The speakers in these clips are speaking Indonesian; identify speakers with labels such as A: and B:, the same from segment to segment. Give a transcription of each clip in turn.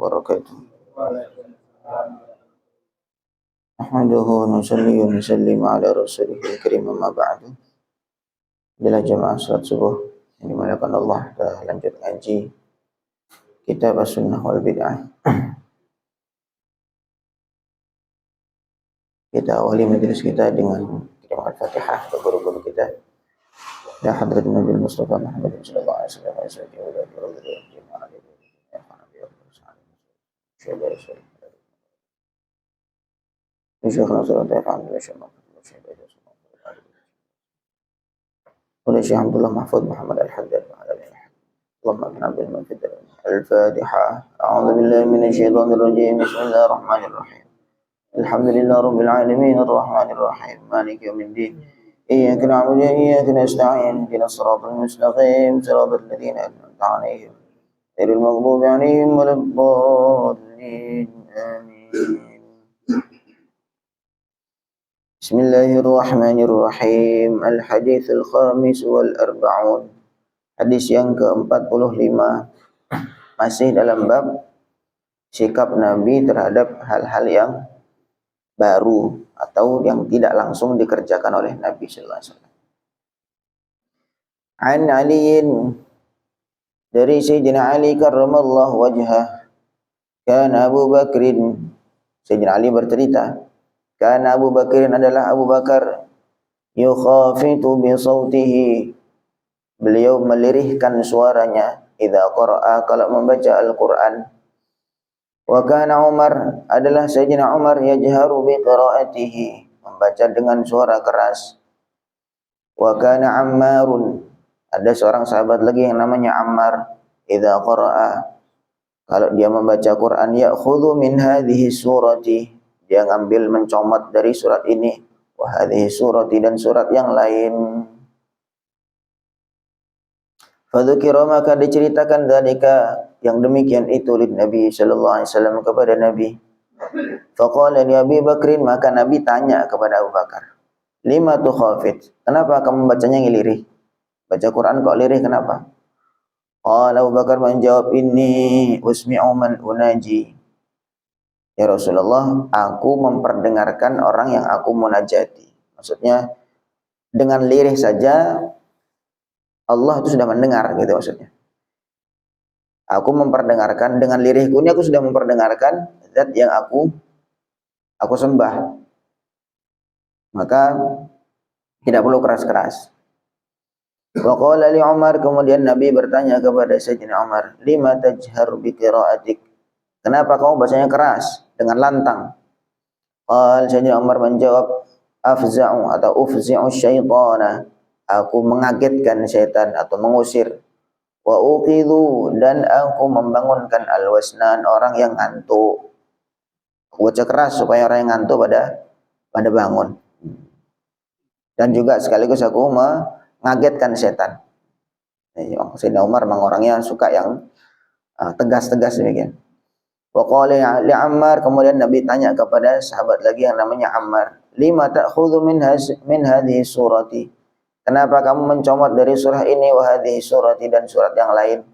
A: وبركاته. نحمده ونصلي ونسلم على رسوله الكريم أما بعد. Adalah jemaah salat subuh yang dimuliakan Allah, kita lanjut ngaji Kitab As-Sunnah wal Bid'ah. Kita awali majelis kita dengan kirim Al-Fatihah ke guru-guru kita. Ya Hadrat Nabi Mustafa Muhammad sallallahu alaihi wasallam wa Syekh Abdullah Mahfud Muhammad Al-Haddad Allahumma aghna bil manfid. Al-Fatihah. A'udzu billahi minasy syaithanir rajim. Bismillahirrahmanirrahim. Alhamdulillahi rabbil alamin arrahmanir rahim maliki yaumiddin. Iyyaka na'budu wa iyyaka nasta'in. Ihdinas siratal mustaqim, siratal ladzina an'amta 'alaihim ghairil maghdubi 'alaihim waladdallin. Amin. Bismillahirrahmanirrahim. Al-haditsul khamis wal arba'un. Hadis yang ke-45, masih dalam bab sikap Nabi terhadap hal-hal yang baru atau yang tidak langsung dikerjakan oleh Nabi sallallahu alaihi wasallam. An Aliin, dari Sayyidina Ali karramallahu wajhah, kana Abu Bakrin, Sayyidina Ali bercerita, kana Abu Bakrin, adalah Abu Bakar, yukhafitu bi sautihi, beliau melirihkan suaranya, idza qara'a, kalau membaca Al-Qur'an. Wa kana Umar, adalah Sayyidina Umar, yajharu bi qira'atihi, membaca dengan suara keras. Wa kana Ammarun, ada seorang sahabat lagi yang namanya Ammar, idza qara'a, kalau dia membaca Quran, ya'khudhu min hadhihi surati, dia ngambil mencomot dari surat ini, wa hadhihi surati, dan surat yang lain. Fadzukira, maka diceritakan dzalika, yang demikian itu, lin Nabi sallallahu alaihi wasallam, kepada Nabi. Faqala li Abi Bakrin, maka Nabi tanya kepada Abu Bakar, lima tukhafit, kenapa kamu bacanya ngilirih? Baca Quran kok lirih, kenapa? Qala, Abu Bakar menjawab, inni usmi'u man unaji, ya Rasulullah, aku memperdengarkan orang yang aku munajati. Maksudnya dengan lirih saja Allah itu sudah mendengar, gitu maksudnya. Aku memperdengarkan, dengan lirihku ini aku sudah memperdengarkan zat yang aku sembah. Maka tidak perlu keras-keras. Wa qala li Umar, kemudian Nabi bertanya kepada Sayyidina Umar, lima tajhar bi qira'atik, kenapa kamu bacanya keras dengan lantang? Qala, Sayyidina Umar menjawab, afza'u atau ufzi'u syaitana, aku mengagetkan syaitan atau mengusir. Wa uqidhu, dan aku membangunkan al-wasnan, orang yang ngantuk. Aku baca keras supaya orang yang ngantuk pada bangun. Dan juga sekaligus aku mengagetkan setan. Sayyidina Umar memang orangnya suka yang tegas-tegas demikian. Wa qala li Ammar, kemudian Nabi tanya kepada sahabat lagi yang namanya Ammar, lima ta'khudhu min hadhihi surati, kenapa kamu mencomot dari surah ini, wa hadhihi surati, dan surat yang lain?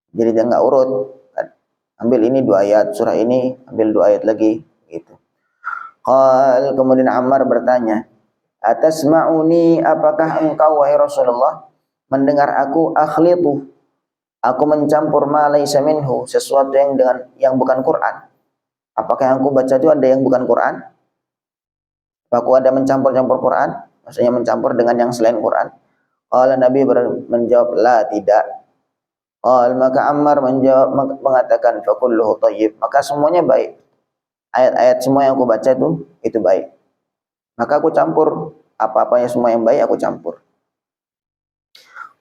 A: Jadi dia enggak urut, ambil ini 2 ayat, surah ini ambil 2 ayat lagi, gitu. Qal, kemudian Ammar bertanya, atasma'uni, apakah engkau wahai Rasulullah mendengar aku, akhlitu, aku mencampur ma laisa minhu, sesuatu yang bukan Quran? Apakah yang aku baca itu ada yang bukan Quran? Aku ada mencampur-campur Quran? Maksudnya mencampur dengan yang selain Quran? Qala, Nabi menjawab, la, tidak. Qal, maka Ammar menjawab, mengatakan, fa kulluhu thayyib, maka semuanya baik. Ayat-ayat semua yang aku baca itu baik. Maka aku campur, apa-apanya semua yang baik aku campur.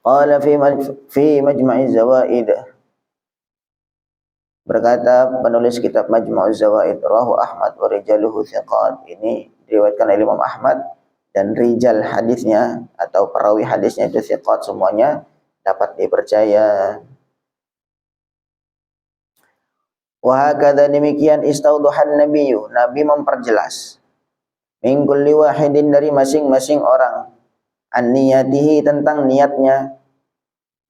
A: Qala fi Majma'iz Zawaid, berkata penulis kitab Majma'uz Zawaid, rawahu Ahmad wa rijaluhu thiqat, ini diriwayatkan oleh Imam Ahmad dan rijal hadisnya atau perawi hadisnya itu thiqat, semuanya dapat dipercaya. Wa hakadha, demikian, istaudahan nabiyyu, Nabi memperjelas, min kulli wahidin, dari masing-masing orang, an niyatihi, tentang niatnya.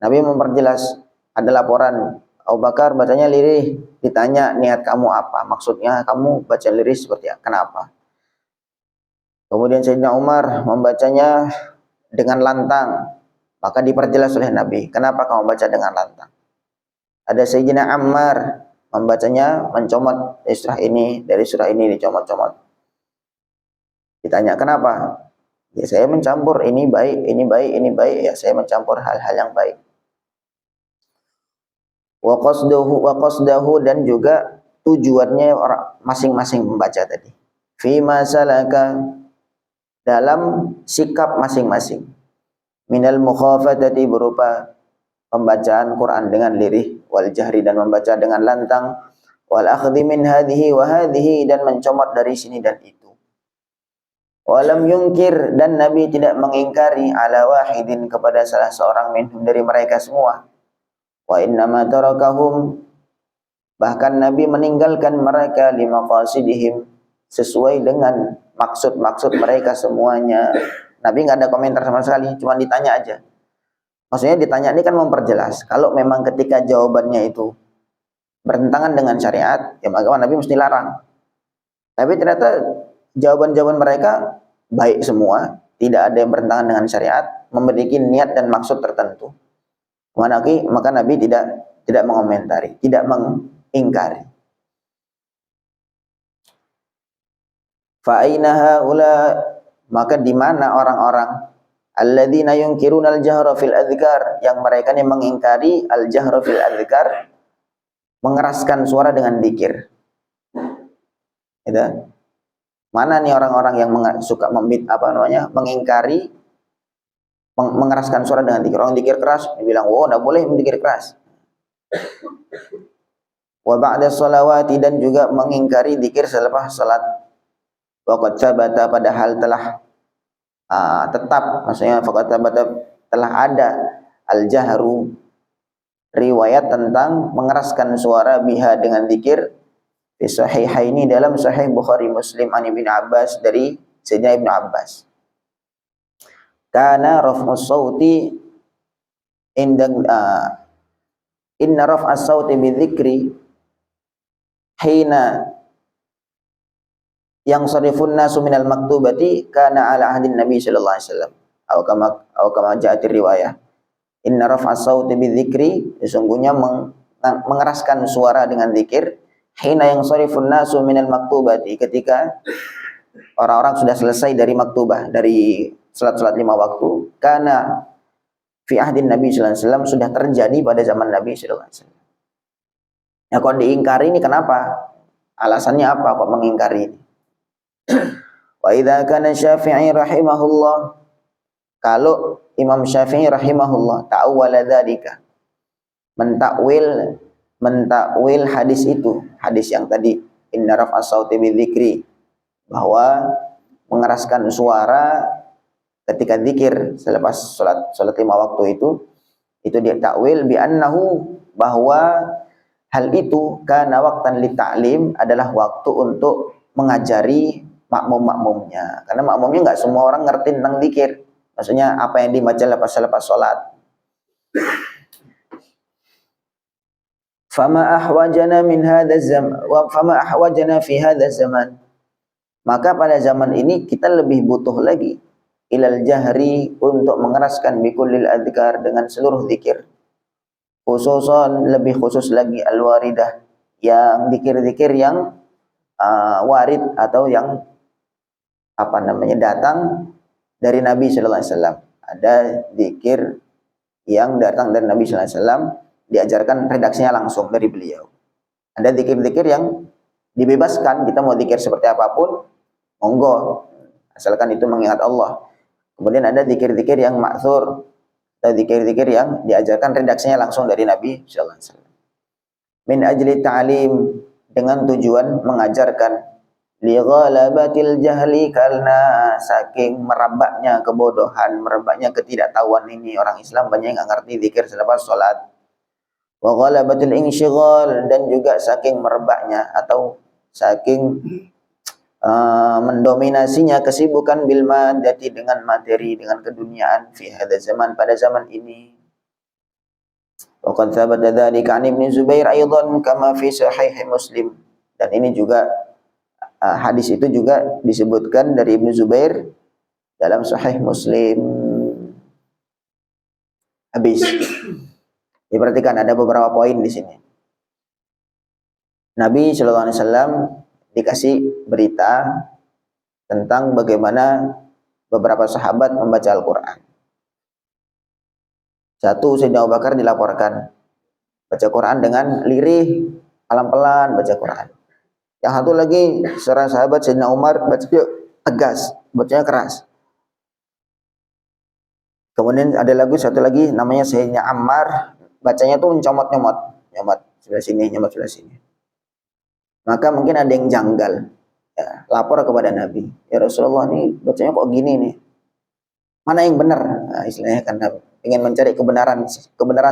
A: Nabi memperjelas, ada laporan Abu Bakar bacanya lirih, ditanya niat kamu apa, maksudnya kamu baca lirih seperti apa, kenapa. Kemudian Sayyidina Umar membacanya dengan lantang, maka diperjelas oleh Nabi, kenapa kamu baca dengan lantang. Ada Sayyidina Ammar membacanya mencomot dari surah ini dicomot-comot. Ditanya kenapa? Ya saya mencampur ini baik, ini baik, ini baik, ya saya mencampur hal-hal yang baik. Wa qasdahu dan juga tujuannya orang masing-masing membaca tadi. Fi masalaka dalam sikap masing-masing. Minal mukhafatati berupa pembacaan Quran dengan lirih, wal jahri dan membaca dengan lantang, wal akhdhi min hadhihi wa hadhihi dan mencomot dari sini dan itu. Walam yungkir dan Nabi tidak mengingkari ala wahidin kepada salah seorang minhum dari mereka semua. Wa innama tarakahum bahkan Nabi meninggalkan mereka limaqasidihim sesuai dengan maksud-maksud mereka semuanya. Nabi nggak ada komentar sama sekali, cuma ditanya aja. Maksudnya ditanya ini kan memperjelas. Kalau memang ketika jawabannya itu bertentangan dengan syariat, ya maka Nabi mesti larang. Tapi ternyata jawaban-jawaban mereka baik semua, tidak ada yang bertentangan dengan syariat, memiliki niat dan maksud tertentu. Maka Nabi tidak mengomentari, tidak mengingkari. Fa aina haula maka di mana orang-orang alladzina yunkiruna al-jahra fil adzkar yang mereka yang mengingkari al-jahra fil adzkar mengeraskan suara dengan zikir. Gitu. Mana nih orang-orang yang suka mengingkari mengeraskan suara dengan zikir. Orang zikir keras dibilang, "Oh, enggak boleh zikir keras." Wa ba'da sholawati dan juga mengingkari zikir selepas salat. Wa qad sabata padahal telah tetap, maksudnya faqad sabata telah ada al-jahru riwayat tentang mengeraskan suara biha dengan zikir fi sahihaini dalam sahih Bukhari Muslim an Ibnu Abbas dari Sayyidina Ibnu Abbas. Kana raf'us sauti inna raf'as sauti bidzikri hina yang sarifun nasu minal maktubati kana ala ahdin Nabi sallallahu alaihi wasallam atau kama ja'at riwayah inna raf'as sauti bidzikri sesungguhnya mengeraskan suara dengan zikir hina yang sarifun nasu minal maktubati ketika orang-orang sudah selesai dari maktubah, dari salat-salat 5 waktu, karena fi ahdin Nabi sallallahu alaihi wasallam sudah terjadi pada zaman Nabi sallallahu alaihi wasallam. Ya kok diingkari ini kenapa? Alasannya apa kok mengingkari ini? Wa idza kana Syafi'i rahimahullah kalau Imam Syafi'i rahimahullah ta'awwala dzalika mentakwil hadis itu, hadis yang tadi inna raf'as sauti bidzikri bahwa mengeraskan suara ketika zikir selepas salat 5 waktu itu dia takwil bi annahu bahwa hal itu kana waqtan li ta'lim adalah waktu untuk mengajari makmum-makmumnya karena makmumnya enggak semua orang ngerti tentang zikir, maksudnya apa yang dibaca lepas salat. Fama ahwajana min hadha zaman wa fama ahwajana fi hadha zaman maka pada zaman ini kita lebih butuh lagi ilal jahri untuk mengeraskan bikullil adzkar dengan seluruh zikir, khususan lebih khusus lagi al-waridah yang zikir-zikir yang warid atau yang datang dari Nabi sallallahu alaihi wasallam. Ada zikir yang datang dari Nabi sallallahu alaihi wasallam diajarkan redaksinya langsung dari beliau. Ada zikir-zikir yang dibebaskan, kita mau zikir seperti apapun monggo asalkan itu mengingat Allah. Kemudian ada zikir-zikir yang ma'thur, ada zikir-zikir yang diajarkan redaksinya langsung dari Nabi sallallahu alaihi wasallam. Min ajli ta'lim dengan tujuan mengajarkan li ghalabatil jahli karena saking merebaknya kebodohan, merebaknya ketidaktahuan ini orang Islam banyak yang enggak ngerti zikir selepas salat. Wa ghalabatil insyighal dan juga saking merebaknya atau saking mendominasinya kesibukan bil madati dengan materi, dengan keduniaan fi hadza zaman pada zaman ini. Wa qad thabata dzalika 'an Ibnu Zubair aidan kama fi sahih Muslim. Dan ini juga hadis itu juga disebutkan dari Ibnu Zubair dalam sahih Muslim. Habis. Diperhatikan ada beberapa poin di sini. Nabi Shallallahu Alaihi Wasallam dikasih berita tentang bagaimana beberapa sahabat membaca Al-Quran. Satu, Sayyidina Abu Bakar dilaporkan baca Quran dengan lirih, pelan-pelan baca Quran. Yang satu lagi, seorang sahabat Sayyidina Umar bacanya tegas, bacanya keras. Kemudian ada lagi satu lagi namanya Sayyidina Ammar, bacanya tuh mencomot-nyomot, nyomot sebelah sini, nyomot sebelah sini. Maka mungkin ada yang janggal, ya, lapor kepada Nabi, ya Rasulullah ini bacanya kok gini nih, mana yang benar? Nah, istilahnya kan ingin mencari kebenaran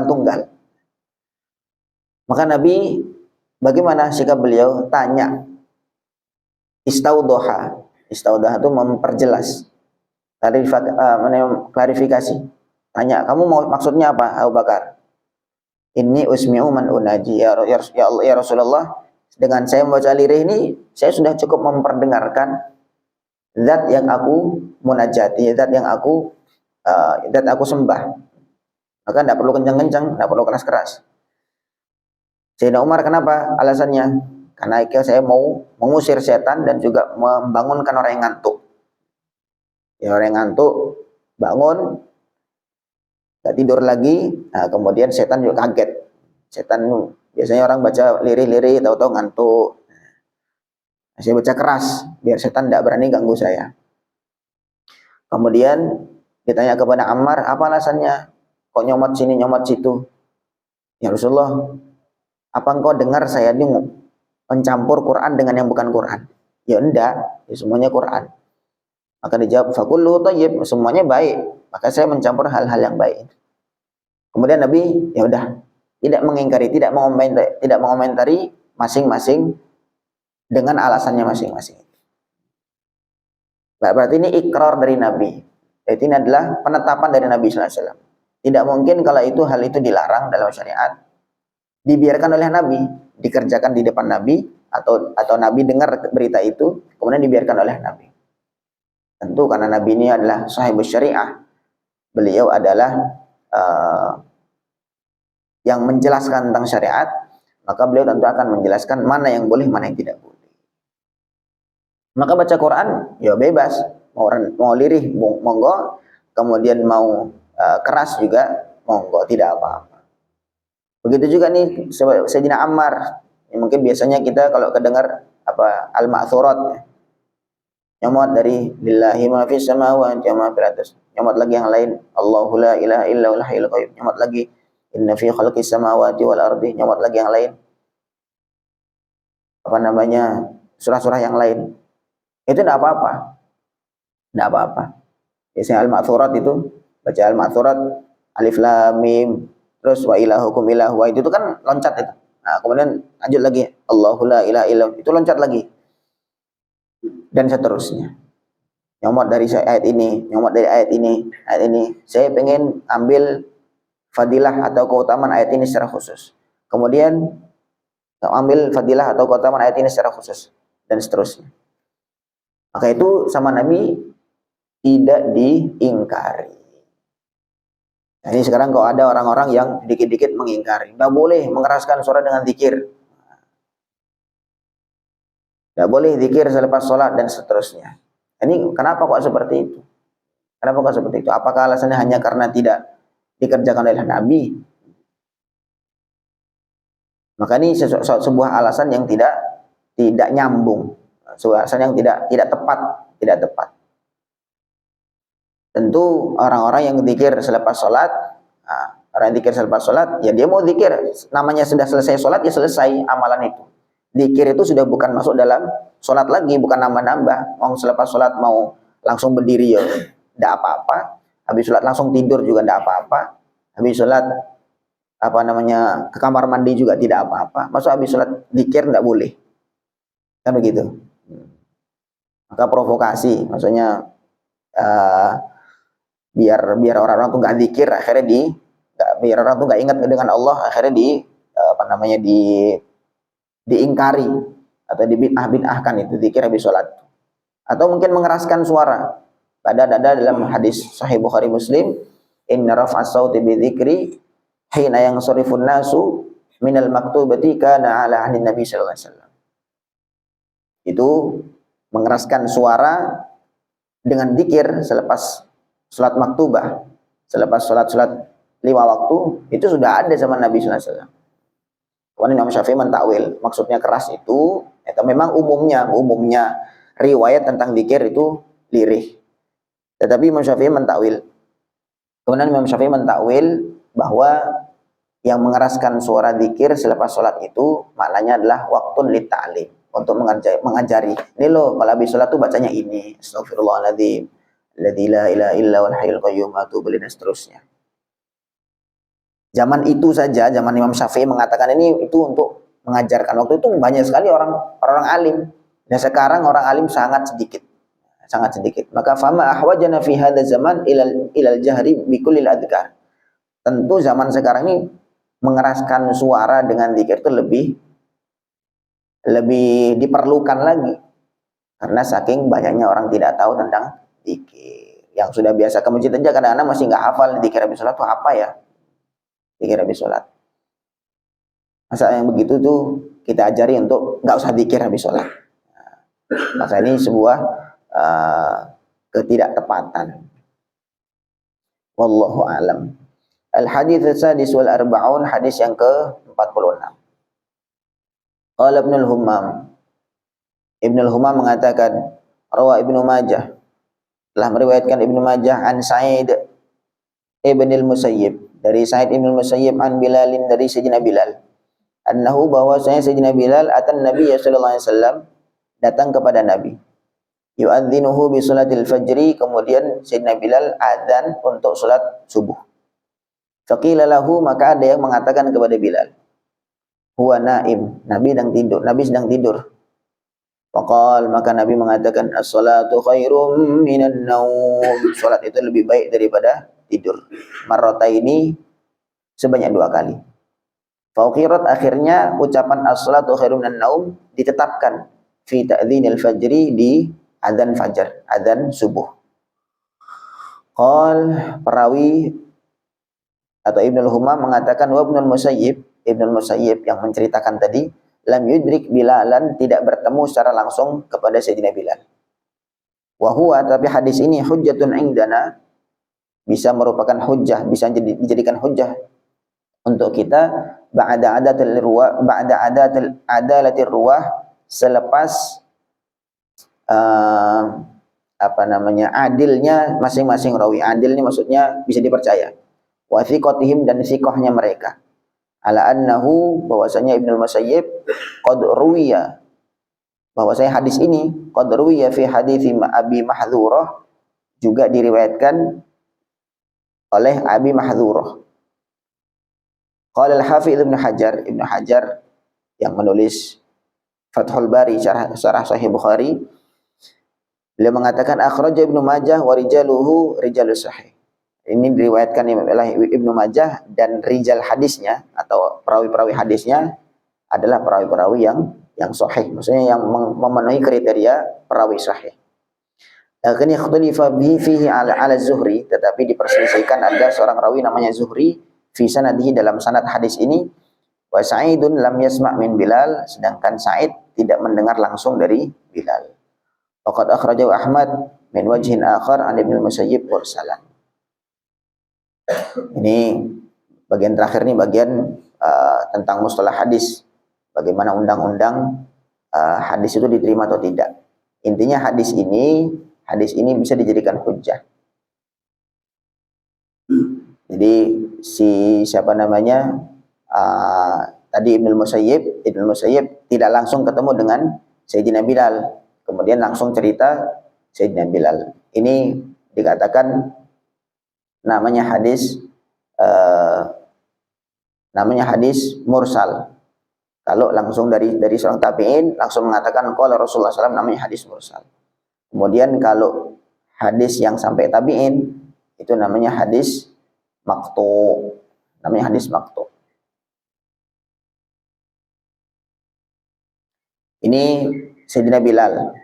A: tunggal. Maka Nabi, bagaimana sikap beliau? Tanya, istaudoha itu memperjelas, klarifikasi. Tanya, kamu mau maksudnya apa Abu Bakar? Ini usmi'u man unaji, ya Allah, ya Rasulullah, dengan saya membaca lirih ini, saya sudah cukup memperdengarkan zat yang aku munajati, zat aku sembah. Maka tidak perlu kencang-kencang, tidak perlu keras-keras. Sayyidina Umar kenapa? Alasannya, karena saya mau mengusir setan dan juga membangunkan orang yang ngantuk. Ya, orang yang ngantuk bangun, nggak tidur lagi, nah, kemudian setan juga kaget. Setan biasanya orang baca lirih-lirih, tahu-tahu ngantuk. Saya baca keras, biar setan tidak berani ganggu saya. Kemudian ditanya kepada Ammar, apa alasannya? Kok nyomot sini, nyomot situ? Ya Rasulullah, apa engkau dengar saya ini mencampur Quran dengan yang bukan Quran? Ya enggak, ya semuanya Quran. Maka dijawab, fakullu thayyib, semuanya baik. Maka saya mencampur hal-hal yang baik. Kemudian Nabi, ya udah, tidak mengingkari, tidak mengomentari masing-masing dengan alasannya masing-masing. Berarti ini ikrar dari Nabi. Jadi ini adalah penetapan dari Nabi sallallahu alaihi wasallam. Tidak mungkin kalau hal itu dilarang dalam syariat, dibiarkan oleh Nabi, dikerjakan di depan Nabi, atau Nabi dengar berita itu, kemudian dibiarkan oleh Nabi. Tentu karena Nabi ini adalah sahibus syariah. Beliau adalah yang menjelaskan tentang syariat, maka beliau tentu akan menjelaskan mana yang boleh, mana yang tidak boleh. Maka baca Quran, ya bebas. Mau lirih, monggo. Kemudian mau keras juga, monggo, tidak apa-apa. Begitu juga nih Sayyidina Ammar. Mungkin biasanya kita kalau kedengar al-ma'thurat, nyomot dari lillahi ma fis samawati wa ma fil ardi. Nyomot lagi yang lain, Allahu la ilaha illa huwal hayyul qayyum. Nyomot lagi, inna fi khalqis samawati wal ardi. Nyomot lagi yang lain. Surah-surah yang lain. Itu tidak apa-apa. Tidak apa-apa. Biasanya al-ma'thurat itu, baca al-ma'thurat, alif lam mim, terus wa ilahukum ilahu wahid, itu kan loncat itu. Nah, kemudian lanjut lagi, Allahu la ilaha illallah, itu loncat lagi. Dan seterusnya. Nyomot dari ayat ini, nyomot dari ayat ini, ayat ini. Saya pengen ambil fadilah atau keutamaan ayat ini secara khusus. Kemudian ambil fadilah atau keutamaan ayat ini secara khusus, dan seterusnya. Maka itu sama Nabi tidak diingkari. Nah, ini sekarang kalau ada orang-orang yang dikit-dikit mengingkari, nggak boleh mengeraskan suara dengan zikir, nggak boleh zikir selepas sholat dan seterusnya. Ini kenapa kok seperti itu? Kenapa kok seperti itu? Apakah alasannya hanya karena tidak dikerjakan oleh Nabi? Maka ini sebuah alasan yang tidak nyambung, sebuah alasan yang tidak tepat. Tentu orang-orang yang zikir selepas sholat, orang yang zikir selepas sholat, ya dia mau zikir, namanya sudah selesai sholat, ya selesai amalan itu. Zikir itu sudah bukan masuk dalam sholat lagi, bukan nambah-nambah. Mau selepas sholat mau langsung berdiri, ya tidak apa-apa. Habis sholat langsung tidur juga tidak apa-apa. Habis sholat ke kamar mandi juga tidak apa-apa. Masuk habis sholat zikir tidak boleh, kan begitu. Maka provokasi, maksudnya biar orang-orang tuh nggak zikir, akhirnya biar orang tuh nggak ingat dengan Allah, akhirnya diingkari atau dibid'ah-bid'ahkan itu zikir habis sholat. Atau mungkin mengeraskan suara. Ada dalam hadis Sahih Bukhari Muslim, inna raf'as sauti bi dzikri hina yansarifun nasu minal maktubati kana ala ahli Nabi sallallahu alaihi wasallam. Itu mengeraskan suara dengan zikir selepas salat maktubah, selepas salat 5 waktu, itu sudah ada zaman Nabi sallallahu alaihi wasallam. Kemudian Imam Syafi'i mentakwil, maksudnya keras itu memang umumnya riwayat tentang zikir itu lirih. Tetapi Imam Syafi'i mentakwil. Kemudian Imam Syafi'i mentakwil bahwa yang mengeraskan suara zikir selepas sholat itu maknanya adalah waktun lit ta'lim, untuk mengajari. Ini loh, kalau habis sholat tuh bacanya ini, astagfirullahaladzim, alladzi la ilaha illa wal hayyul qayyum wa atubu ilaih, dan seterusnya. Zaman itu saja, zaman Imam Syafi'i mengatakan ini itu untuk mengajarkan. Waktu itu banyak sekali orang alim. Dan sekarang orang alim sangat sedikit. Maka fama ahwajana fi hadzal zaman ilal jahri bi kullil adhkar. Tentu zaman sekarang ini mengeraskan suara dengan zikir itu lebih diperlukan lagi. Karena saking banyaknya orang tidak tahu tentang zikir. Yang sudah biasa ke masjid aja kadang-kadang masih nggak hafal zikir habis sholat itu apa ya? Zikir habis sholat. Masa yang begitu tuh kita ajari untuk nggak usah zikir habis sholat. Maka ini sebuah ketidaktepatan. Wallahu alam. Al-hadits as-sadis wal arba'un, hadis yang ke-46. Qala Ibnul Hummam. Ibnul Hummam mengatakan, rawa Ibnu Majah, telah meriwayatkan Ibnu Majah an Sa'id ibn al-Musayyib, dari Sa'id ibn al-Musayyib an Bilalin, dari Sayyidina Bilal, annahu, bahwasanya Sayyidina Bilal atan Nabi sallallahu alaihi wasallam, datang kepada Nabi, yu'adzinuhu bi salatil fajri, kemudian Sayyidina Bilal adzan untuk salat subuh. Faqila lahu, maka ada yang mengatakan kepada Bilal, huwa naim, Nabi sedang tidur. Faqal, maka Nabi mengatakan, as-salatu khairum minan naum, salat itu lebih baik daripada tidur. Marrataini, sebanyak 2 kali. Fauqirat, akhirnya ucapan as-salatu khairum minan naum ditetapkan fi ta'dzinil fajri, di adzan fajar, adzan subuh. Qal, perawi atau Ibnul Hummam mengatakan, wa Ibnul Musayyib yang menceritakan tadi, lam yudrik Bilalan, tidak bertemu secara langsung kepada Sayyidina Bilal. Wa huwa, tapi hadis ini hujjatun indana, bisa merupakan hujjah, bisa dijadikan hujjah untuk kita ba'da adalatir ruwah, selepas adilnya masing-masing rawi. Adil ini maksudnya bisa dipercaya. Wa thiqatihim, dan thiqahnya mereka. Ala annahu, bahwasanya Ibnul Musayyib qad ruwiya, bahwasanya hadis ini qad ruwiya fi hadits Abi Mahdzurah, juga diriwayatkan oleh Abi Mahdzurah. Qala al-Hafidz Ibnu Hajar yang menulis Fathul Bari, syarah Sahih Bukhari, beliau mengatakan akhraja Ibnu Majah wa rijaluhu rijalus sahih. Ini diriwayatkan oleh Ibnu Majah, dan rijal hadisnya atau perawi-perawi hadisnya adalah perawi-perawi yang sahih, maksudnya yang memenuhi kriteria perawi sahih. Lakin ikhtalifa bihi fihi ala Zuhri, tetapi diperselisihkan, ada seorang rawi namanya Zuhri fi sanadihi, dalam sanad hadis ini. Wa Sa'idun lam yasma' min Bilal, sedangkan Sa'id tidak mendengar langsung dari Bilal. Waqad akhrajahu Ahmad min wajhin akhar an Ibnu Musayyib mursalan. Ini bagian terakhir, nih bagian tentang mustalah hadis, bagaimana undang-undang hadis itu diterima atau tidak. Intinya hadis ini bisa dijadikan hujjah. Jadi tadi Ibnu Musayyib tidak langsung ketemu dengan Sayyidina Bilal, kemudian langsung cerita Sayyidina Bilal. Ini dikatakan namanya hadis mursal. Kalau langsung dari seorang tabi'in langsung mengatakan qala Rasulullah SAW, namanya hadis mursal. Kemudian kalau hadis yang sampai tabi'in itu namanya hadis maqtu. namanya hadis maqtu. Ini Sayyidina Bilal.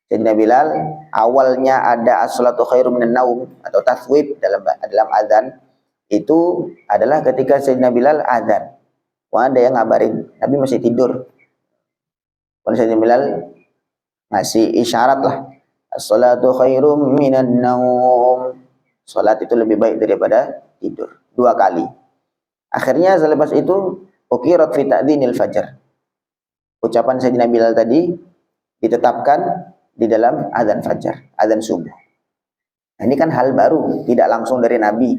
A: Sayyidina Bilal awalnya ada as-salatu khairum minan naum atau tathwib dalam azan, itu adalah ketika Sayyidina Bilal azan. Wah, ada yang ngabarin Nabi masih tidur. Kalau Sayyidina Bilal ngasih isyarat lah, as-salatu khairum minan naum. Salat itu lebih baik daripada tidur. 2 kali. Akhirnya selepas itu ukirat fi ta'dzinil fajr. Ucapan Sayyidina Bilal tadi ditetapkan di dalam azan fajar, azan subuh. Nah, ini kan hal baru, tidak langsung dari Nabi.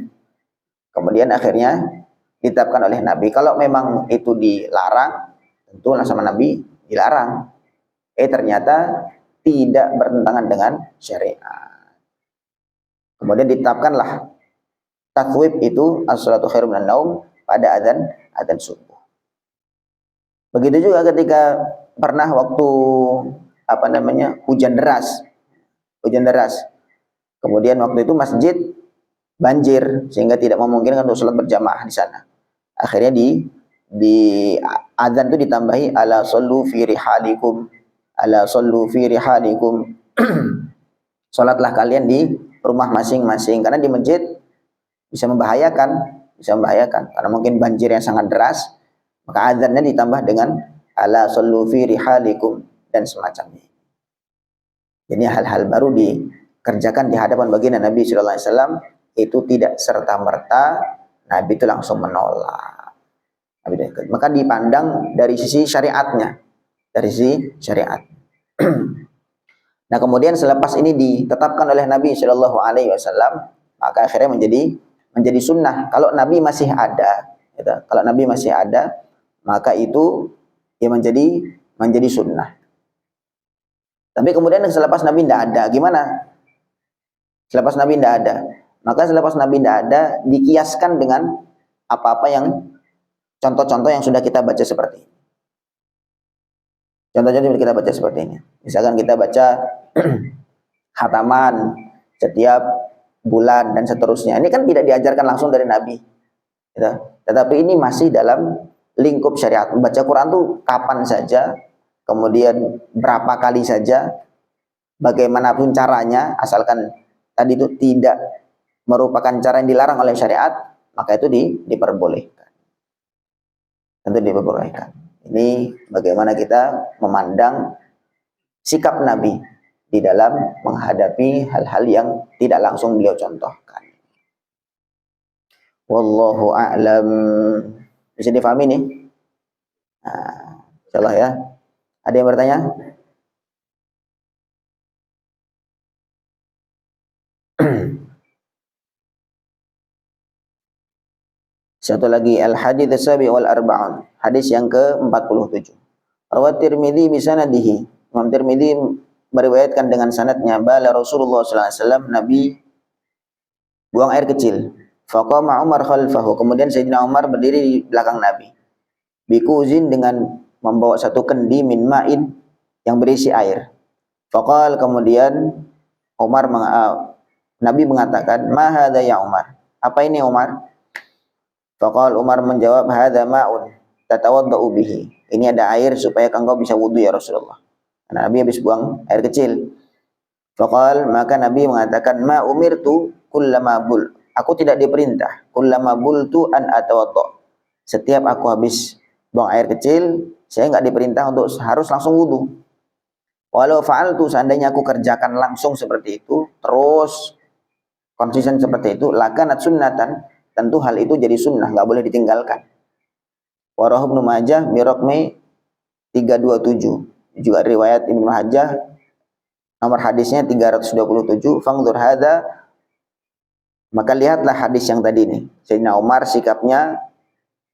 A: Kemudian akhirnya ditetapkan oleh Nabi. Kalau memang itu dilarang, tentu sama Nabi dilarang. Ternyata tidak bertentangan dengan syariat. Kemudian ditetapkanlah tathwib itu as-salatu khairum minan naum pada azan subuh. Begitu juga ketika pernah waktu hujan deras. Kemudian waktu itu masjid banjir sehingga tidak memungkinkan untuk sholat berjamaah di sana. Akhirnya di azan itu ditambahi ala sallu fi rihalikum, ala sallu fi rihalikum. Salatlah kalian di rumah masing-masing, karena di masjid bisa membahayakan karena mungkin banjir yang sangat deras. Maka azannya ditambah dengan ala sallu fi rihalikum dan semacamnya. Jadi hal-hal baru dikerjakan di hadapan baginda Nabi sallallahu alaihi wasallam, itu tidak serta-merta Nabi itu langsung menolak. Maka dipandang dari sisi syariatnya, dari sisi syariat. Nah, kemudian selepas ini ditetapkan oleh Nabi sallallahu alaihi wasallam, maka akhirnya menjadi sunnah. Kalau Nabi masih ada, maka itu ya menjadi sunnah. Tapi kemudian selepas Nabi tidak ada, gimana? Selepas Nabi tidak ada, maka selepas Nabi tidak ada dikiaskan dengan apa-apa yang contoh-contoh yang sudah kita baca seperti ini. Contoh-contoh yang kita baca seperti ini. Misalkan kita baca khataman setiap bulan dan seterusnya. Ini kan tidak diajarkan langsung dari Nabi. Gitu. Tetapi ini masih dalam lingkup syariat. Membaca Quran tuh kapan saja, kemudian berapa kali saja, bagaimanapun caranya, asalkan tadi itu tidak merupakan cara yang dilarang oleh syariat, maka itu diperbolehkan. Tentu diperbolehkan. Ini bagaimana kita memandang sikap Nabi di dalam menghadapi hal-hal yang tidak langsung beliau contohkan. Wallahu a'lam. Bisa difahami nih? Nah, insyaallah ya. Ada yang bertanya? Satu lagi, al-hadits as-sabi wal arba'un. Hadis yang ke-47. Rawat Tirmidzi bi sanadihi. Imam Tirmidzi meriwayatkan dengan sanadnya, bala Rasulullah sallallahu alaihi wasallam, Nabi buang air kecil. Faqama Umar khalfahu. Kemudian Sayyidina Umar berdiri di belakang Nabi. Bikuzin, dengan membawa satu kendi min ma'in yang berisi air. Faqal, kemudian Nabi mengatakan, ma hadza ya Umar? Apa ini Umar? Faqal, Umar menjawab, hadza ma'un tatawaddau bihi. Ini ada air supaya engkau bisa wudu ya Rasulullah. Karena Nabi habis buang air kecil. Faqal, maka Nabi mengatakan, ma umirtu kullama bul. Aku tidak diperintah kullama bultu an atawadda. Setiap aku habis buang air kecil, saya enggak diperintah untuk harus langsung wudu. Walau fa'altu, seandainya aku kerjakan langsung seperti itu, terus konsisten seperti itu, lakanat sunnatan, tentu hal itu jadi sunnah, enggak boleh ditinggalkan. Warah Ibnu Majah biraqmi 327. Juga riwayat Ibnu Majah nomor hadisnya 327. Fangdur hadza, maka lihatlah hadis yang tadi nih. Sayyidina Umar sikapnya,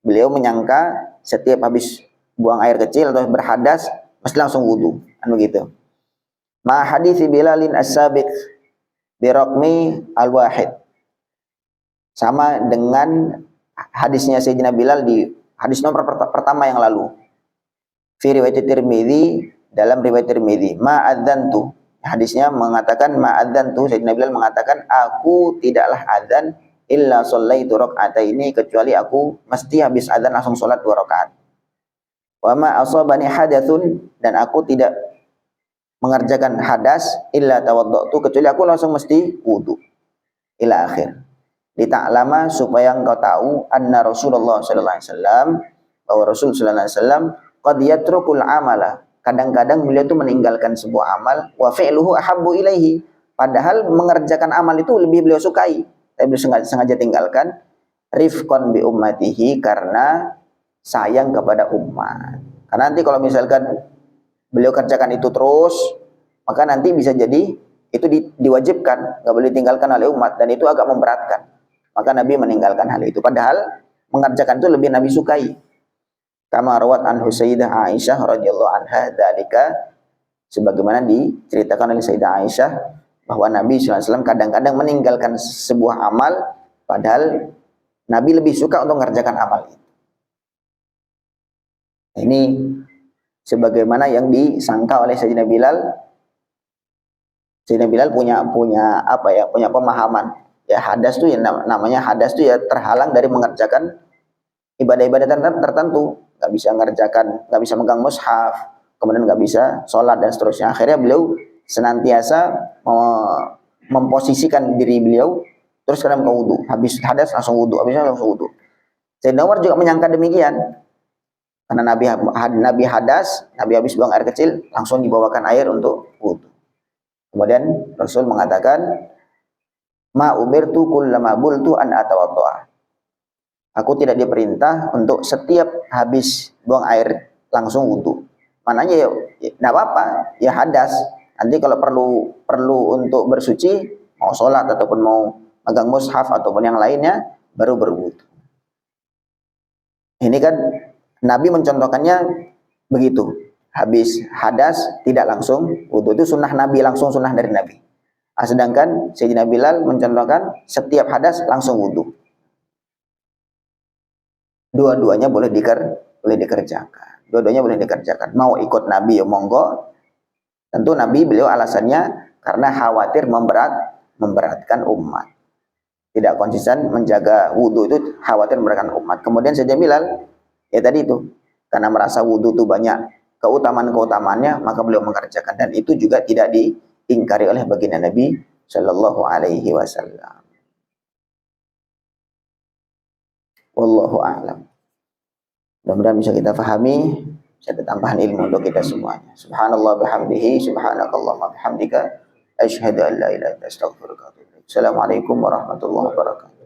A: beliau menyangka setiap habis buang air kecil atau berhadas mesti langsung wudu, kan begitu. Ma hadits Bilalin as-sabiq biraqmi al-wahid. Sama dengan hadisnya Sayyidina Bilal di hadis nomor pertama yang lalu. Fi riwayat Tirmidzi, dalam riwayat Tirmidzi, ma adzantu. Hadisnya mengatakan ma adzantu, Sayyidina Bilal mengatakan, aku tidaklah adzan illa shallaitu raka'ataini, kecuali aku mesti habis adzan langsung salat 2 rakaat. Wa ma asabani hadatsun, dan aku tidak mengerjakan hadas illa tawaddatu, kecuali aku langsung mesti wudu. Ila akhir. Lita'lama, supaya engkau tahu, anna Rasulullah sallallahu alaihi wasallam, bahwa Rasul sallallahu alaihi wasallam qad yatrukul amala, kadang-kadang beliau itu meninggalkan sebuah amal, wa fi'luhu ahabbu ilaihi, padahal mengerjakan amal itu lebih beliau sukai, tapi beliau sengaja tinggalkan, rifqan bi ummatihi, karena sayang kepada umat. Karena nanti kalau misalkan beliau kerjakan itu terus, maka nanti bisa jadi itu diwajibkan, nggak boleh ditinggalkan oleh umat, dan itu agak memberatkan. Maka Nabi meninggalkan hal itu. Padahal mengerjakan itu lebih Nabi sukai. Kama rawat an Sayyidah Aisyah radhiyallahu anha dzalika, sebagaimana diceritakan oleh Sayyidah Aisyah bahwa Nabi SAW kadang-kadang meninggalkan sebuah amal, padahal Nabi lebih suka untuk mengerjakan amal itu. Ini sebagaimana yang disangka oleh Sayyidina Bilal. Sayyidina Bilal punya pemahaman. Ya hadas tuh, ya namanya hadas tuh ya terhalang dari mengerjakan ibadah-ibadah tertentu. Nggak bisa mengerjakan, nggak bisa megang mushaf, kemudian nggak bisa sholat dan seterusnya. Akhirnya beliau senantiasa memposisikan diri beliau terus dalam wudu. Habis hadas langsung wudu, habisnya langsung wudu. Sayyidina Umar juga menyangka demikian. Karena Nabi hadas, Nabi habis buang air kecil, langsung dibawakan air untuk wudu. Kemudian Rasul mengatakan, ma umirtu kullama bultu an atawaddo'a. Aku tidak diperintah untuk setiap habis buang air langsung wudu. Mananya ya enggak apa-apa, ya hadas. Nanti kalau perlu untuk bersuci, mau sholat ataupun mau megang mushaf ataupun yang lainnya, baru berwudu. Ini kan Nabi mencontohkannya begitu. Habis hadas tidak langsung wudu, itu sunnah Nabi, langsung sunnah dari Nabi. Sedangkan Sayyidina Bilal mencontohkan setiap hadas langsung wudu. Dua-duanya boleh dikerjakan. Dua-duanya boleh dikerjakan. Mau ikut Nabi ya monggo. Tentu Nabi beliau alasannya karena khawatir memberatkan umat. Tidak konsisten menjaga wudu, itu khawatir memberatkan umat. Kemudian Sayyidina Bilal ya tadi itu, karena merasa wudu itu banyak keutamaan-keutamaannya, maka beliau mengerjakan, dan itu juga tidak diingkari oleh baginda Nabi Shallallahu Alaihi Wasallam. Wallahu a'lam. Mudah-mudahan bisa kita pahami, bisa ada tambahan ilmu untuk kita semuanya. Subhanallah bihamdihi, subhanakallahumma bihamdika, asyhadu an la ilaha illa anta, astaghfiruka wa atubu ilaik. Assalamualaikum warahmatullahi wabarakatuh.